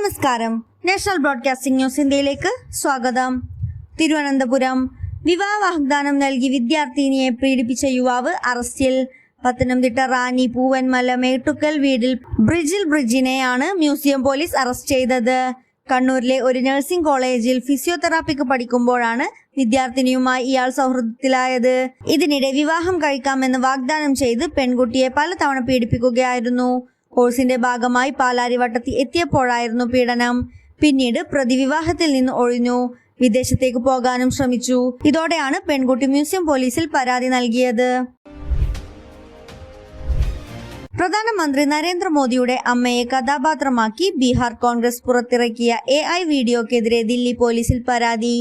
നമസ്കാരം. National broadcasting news ഇന്ത്യയിലേക്ക് സ്വാഗതം. തിരുവനന്തപുരം വിവാഹ വാഗ്ദാനം നൽകി വിദ്യാർത്ഥിനിയെ പീഡിപ്പിച്ച യുവാവ് അറസ്റ്റിൽ. പത്തനംതിട്ട റാന്നി പൂവന്മല മേട്ടുക്കൽ വീടിൽ ബ്രിജിനെയാണ് മ്യൂസിയം പോലീസ് അറസ്റ്റ് ചെയ്തത്. കണ്ണൂരിലെ ഒരു നഴ്സിംഗ് കോളേജിൽ ഫിസിയോതെറാപ്പിക്ക് പഠിക്കുമ്പോഴാണ് വിദ്യാർത്ഥിനിയുമായി ഇയാൾ സൗഹൃദത്തിലായത്. ഇതിനിടെ വിവാഹം കഴിക്കാമെന്ന് വാഗ്ദാനം ചെയ്ത് പെൺകുട്ടിയെ പലതവണ പീഡിപ്പിക്കുകയായിരുന്നു. കോഴ്സിന്റെ ഭാഗമായി പാലാരിവട്ടത്തിൽ എത്തിയപ്പോഴായിരുന്നു പീഡനം. പിന്നീട് പ്രതി വിവാഹത്തിൽ നിന്ന് ഒഴിഞ്ഞു വിദേശത്തേക്ക് പോകാനും ശ്രമിച്ചു. ഇതോടെയാണ് പെൺകുട്ടി മ്യൂസിയം പോലീസിൽ പരാതി നൽകിയത്. പ്രധാനമന്ത്രി നരേന്ദ്രമോദിയുടെ അമ്മയെ കഥാപാത്രമാക്കി ബീഹാർ കോൺഗ്രസ് പുറത്തിറക്കിയ AI വീഡിയോക്കെതിരെ ദില്ലി പോലീസിൽ പരാതി.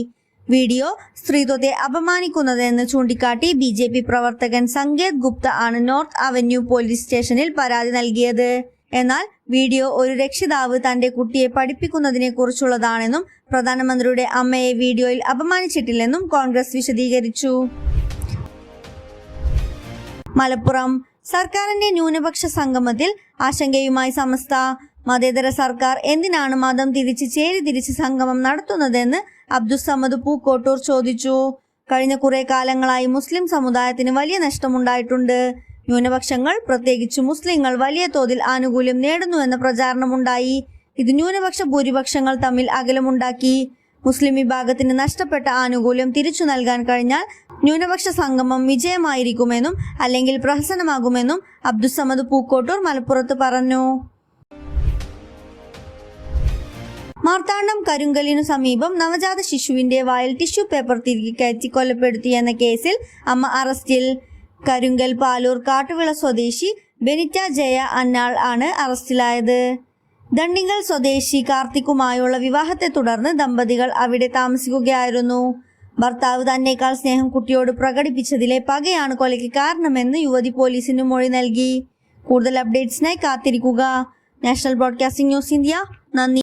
വീഡിയോ സ്ത്രീത്വത്തെ അപമാനിക്കുന്നതെന്ന് ചൂണ്ടിക്കാട്ടി BJP പ്രവർത്തകൻ സങ്കേത് ഗുപ്ത ആണ് നോർത്ത് അവന്യൂ പോലീസ് സ്റ്റേഷനിൽ പരാതി നൽകിയത്. എന്നാൽ വീഡിയോ ഒരു രക്ഷിതാവ് തന്റെ കുട്ടിയെ പഠിപ്പിക്കുന്നതിനെ കുറിച്ചുള്ളതാണെന്നും പ്രധാനമന്ത്രിയുടെ അമ്മയെ വീഡിയോയിൽ അപമാനിച്ചിട്ടില്ലെന്നും കോൺഗ്രസ് വിശദീകരിച്ചു. മലപ്പുറം സർക്കാരിന്റെ ന്യൂനപക്ഷ സംഗമത്തിൽ ആശങ്കയുമായി സമസ്ത. മതേതര സർക്കാർ എന്തിനാണ് മതം തിരിച്ച് ചേരി തിരിച്ച് സംഗമം നടത്തുന്നതെന്ന് അബ്ദുസമദ് പൂക്കോട്ടൂർ ചോദിച്ചു. കഴിഞ്ഞ കുറെ കാലങ്ങളായി മുസ്ലിം സമുദായത്തിന് വലിയ നഷ്ടമുണ്ടായിട്ടുണ്ട്. ന്യൂനപക്ഷങ്ങൾ പ്രത്യേകിച്ച് മുസ്ലിങ്ങൾ വലിയ തോതിൽ ആനുകൂല്യം നേടുന്നുവെന്ന പ്രചാരണമുണ്ടായി. ഇത് ന്യൂനപക്ഷ ഭൂരിപക്ഷങ്ങൾ തമ്മിൽ അകലമുണ്ടാക്കി. മുസ്ലിം വിഭാഗത്തിന് നഷ്ടപ്പെട്ട ആനുകൂല്യം തിരിച്ചു നൽകാൻ കഴിഞ്ഞാൽ ന്യൂനപക്ഷ സംഗമം വിജയമായിരിക്കുമെന്നും അല്ലെങ്കിൽ പ്രഹസനമാകുമെന്നും അബ്ദുസമദ് പൂക്കോട്ടൂർ മലപ്പുറത്ത് പറഞ്ഞു. മാർത്താണ്ഡം കരിങ്കലിനു സമീപം നവജാത ശിശുവിന്റെ വായിൽ ടിഷ്യൂ പേപ്പർ തിരികെ കയറ്റി കൊലപ്പെടുത്തിയെന്ന കേസിൽ അമ്മ അറസ്റ്റിൽ. കരുങ്കൽ പാലൂർ കാട്ടുവിള സ്വദേശി ബെനിറ്റ ജയ അന്നാൾ ആണ് അറസ്റ്റിലായത്. ദണ്ഡിങ്കൽ സ്വദേശി കാർത്തിക്കുമായുള്ള വിവാഹത്തെ തുടർന്ന് ദമ്പതികൾ അവിടെ താമസിക്കുകയായിരുന്നു. ഭർത്താവ് തന്നേക്കാൾ സ്നേഹം കുട്ടിയോട് പ്രകടിപ്പിച്ചതിലെ പകയാണ് കൊലയ്ക്ക് കാരണമെന്ന് യുവതി പോലീസിന് മൊഴി നൽകി. കൂടുതൽ അപ്ഡേറ്റ്സിനായി കാത്തിരിക്കുക. National broadcasting news India. നന്ദി.